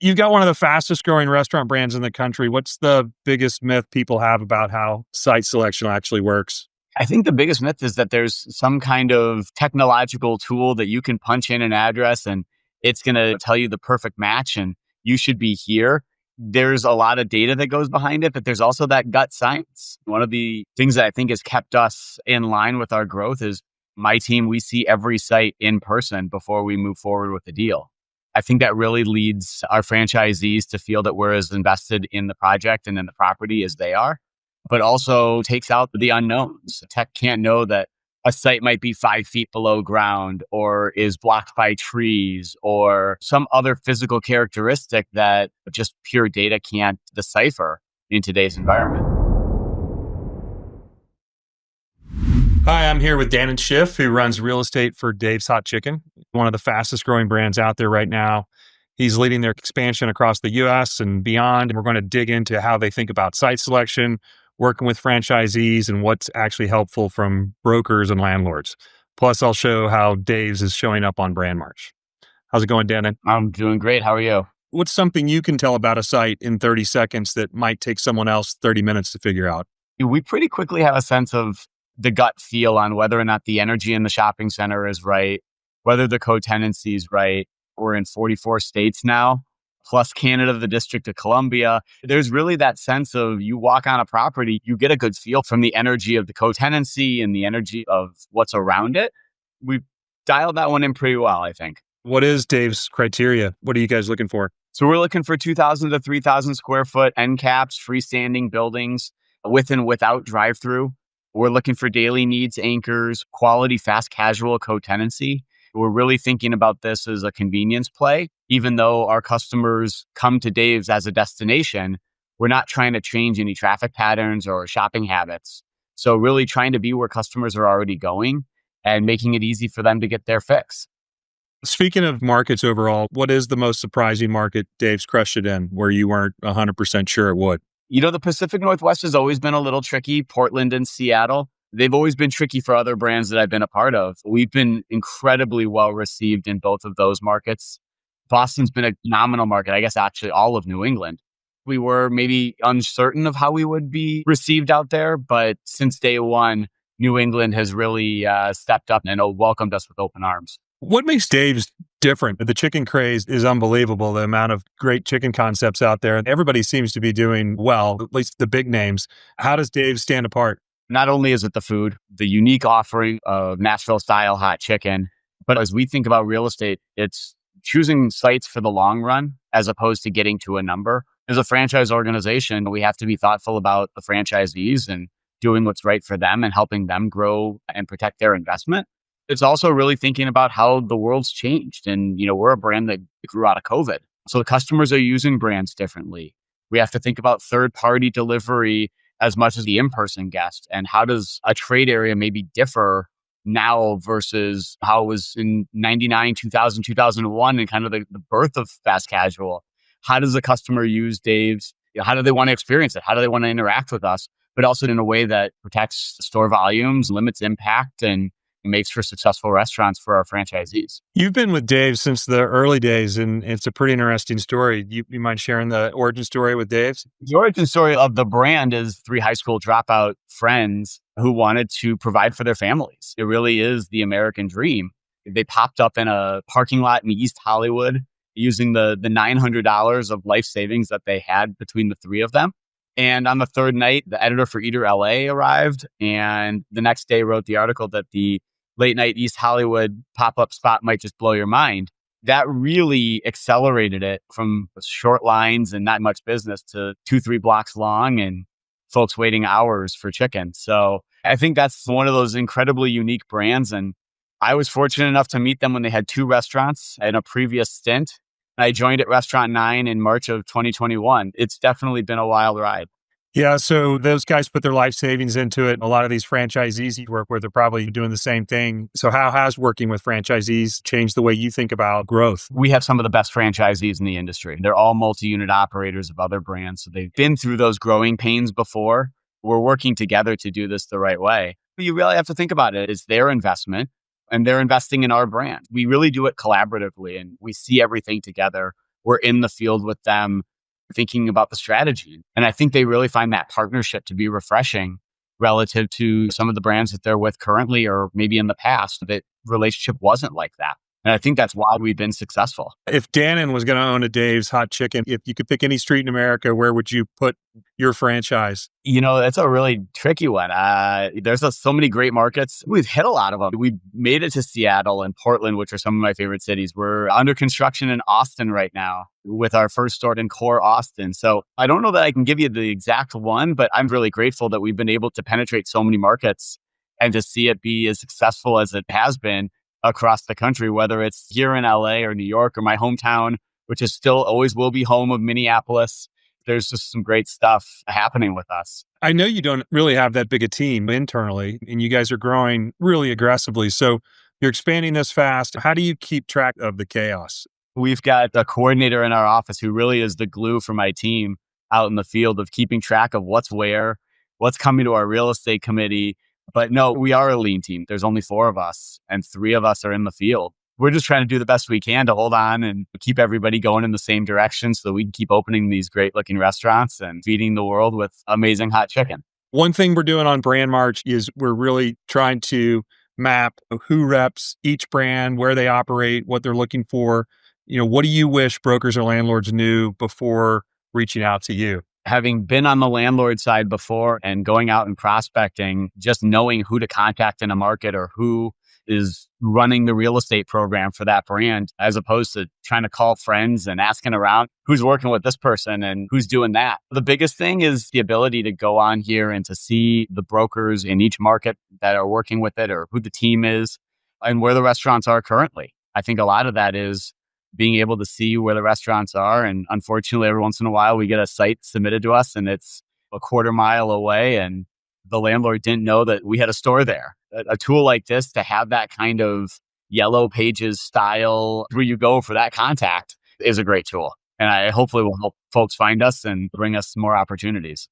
You've got one of the fastest growing restaurant brands in the country. What's the biggest myth people have about how site selection actually works? I think the biggest myth is that there's some kind of technological tool that you can punch in an address and it's going to tell you the perfect match and you should be here. There's a lot of data that goes behind it, but there's also that gut science. One of the things that I think has kept us in line with our growth is my team, we see every site in person before we move forward with the deal. I think that really leads our franchisees to feel that we're as invested in the project and in the property as they are, but also takes out the unknowns. Tech can't know that a site might be 5 feet below ground or is blocked by trees or some other physical characteristic that just pure data can't decipher in today's environment. Hi, I'm here with Dannon Shiff, who runs real estate for Dave's Hot Chicken, one of the fastest growing brands out there right now. He's leading their expansion across the US and beyond. And we're going to dig into how they think about site selection, working with franchisees, and what's actually helpful from brokers and landlords. Plus, I'll show how Dave's is showing up on Brand March. How's it going, Dannon? I'm doing great. How are you? What's something you can tell about a site in 30 seconds that might take someone else 30 minutes to figure out? We pretty quickly have a sense of the gut feel on whether or not the energy in the shopping center is right, whether the co-tenancy is right. We're in 44 states now, plus Canada, the District of Columbia. There's really that sense of you walk on a property, you get a good feel from the energy of the co-tenancy and the energy of what's around it. We've dialed that one in pretty well, I think. What is Dave's criteria? What are you guys looking for? So we're looking for 2,000 to 3,000 square foot end caps, freestanding buildings with and without drive-through. We're looking for daily needs anchors, quality, fast casual co-tenancy. We're really thinking about this as a convenience play. Even though our customers come to Dave's as a destination, we're not trying to change any traffic patterns or shopping habits. So really trying to be where customers are already going and making it easy for them to get their fix. Speaking of markets overall, what is the most surprising market Dave's crushed it in where you weren't 100% sure it would? The Pacific Northwest has always been a little tricky. Portland and Seattle, they've always been tricky for other brands that I've been a part of. We've been incredibly well received in both of those markets. Boston's been a phenomenal market, I guess actually all of New England. We were maybe uncertain of how we would be received out there, but since day one, New England has really stepped up and welcomed us with open arms. What makes Dave's different? The chicken craze is unbelievable. The amount of great chicken concepts out there. Everybody seems to be doing well, at least the big names. How does Dave stand apart? Not only is it the food, the unique offering of Nashville-style hot chicken, but as we think about real estate, it's choosing sites for the long run as opposed to getting to a number. As a franchise organization, we have to be thoughtful about the franchisees and doing what's right for them and helping them grow and protect their investment. It's also really thinking about how the world's changed. And, we're a brand that grew out of COVID. So the customers are using brands differently. We have to think about third-party delivery as much as the in-person guest. And how does a trade area maybe differ now versus how it was in 99, 2000, 2001, and kind of the birth of fast casual? How does the customer use Dave's? How do they want to experience it? How do they want to interact with us? But also in a way that protects store volumes, limits impact, and makes for successful restaurants for our franchisees. You've been with Dave since the early days, and it's a pretty interesting story. You mind sharing the origin story with Dave's? The origin story of the brand is 3 high school dropout friends who wanted to provide for their families. It really is the American dream. They popped up in a parking lot in East Hollywood using the $900 of life savings that they had between the 3 of them. And on the third night, the editor for Eater LA arrived, and the next day wrote the article that the late night East Hollywood pop-up spot might just blow your mind. That really accelerated it from short lines and not much business to 2-3 blocks long and folks waiting hours for chicken. So I think that's one of those incredibly unique brands. And I was fortunate enough to meet them when they had 2 restaurants in a previous stint. I joined at Restaurant 9 in March of 2021. It's definitely been a wild ride. Yeah, so those guys put their life savings into it. A lot of these franchisees you work with are probably doing the same thing. So how has working with franchisees changed the way you think about growth? We have some of the best franchisees in the industry. They're all multi-unit operators of other brands. So they've been through those growing pains before. We're working together to do this the right way. But you really have to think about it. It's their investment and they're investing in our brand. We really do it collaboratively and we see everything together. we're in the field with them thinking about the strategy. And I think they really find that partnership to be refreshing relative to some of the brands that they're with currently or maybe in the past. That relationship wasn't like that. And I think that's why we've been successful. If Dannon was going to own a Dave's Hot Chicken, if you could pick any street in America, where would you put your franchise? That's a really tricky one. So many great markets. We've hit a lot of them. We made it to Seattle and Portland, which are some of my favorite cities. We're under construction in Austin right now with our first store in core Austin. So I don't know that I can give you the exact one, but I'm really grateful that we've been able to penetrate so many markets and to see it be as successful as it has been across the country, whether it's here in LA or New York or my hometown, which is still always will be home of Minneapolis. There's just some great stuff happening with us. I know you don't really have that big a team internally, and you guys are growing really aggressively. So you're expanding this fast. How do you keep track of the chaos? We've got a coordinator in our office who really is the glue for my team out in the field of keeping track of what's where, what's coming to our real estate committee. But no, we are a lean team. There's only 4 of us and 3 of us are in the field. We're just trying to do the best we can to hold on and keep everybody going in the same direction so that we can keep opening these great looking restaurants and feeding the world with amazing hot chicken. One thing we're doing on Brand March is we're really trying to map who reps each brand, where they operate, what they're looking for. What do you wish brokers or landlords knew before reaching out to you? Having been on the landlord side before and going out and prospecting, just knowing who to contact in a market or who is running the real estate program for that brand, as opposed to trying to call friends and asking around who's working with this person and who's doing that. The biggest thing is the ability to go on here and to see the brokers in each market that are working with it or who the team is and where the restaurants are currently. I think a lot of that is being able to see where the restaurants are. And unfortunately, every once in a while, we get a site submitted to us and it's a quarter mile away and the landlord didn't know that we had a store there. A tool like this to have that kind of yellow pages style where you go for that contact is a great tool. And I hopefully will help folks find us and bring us more opportunities.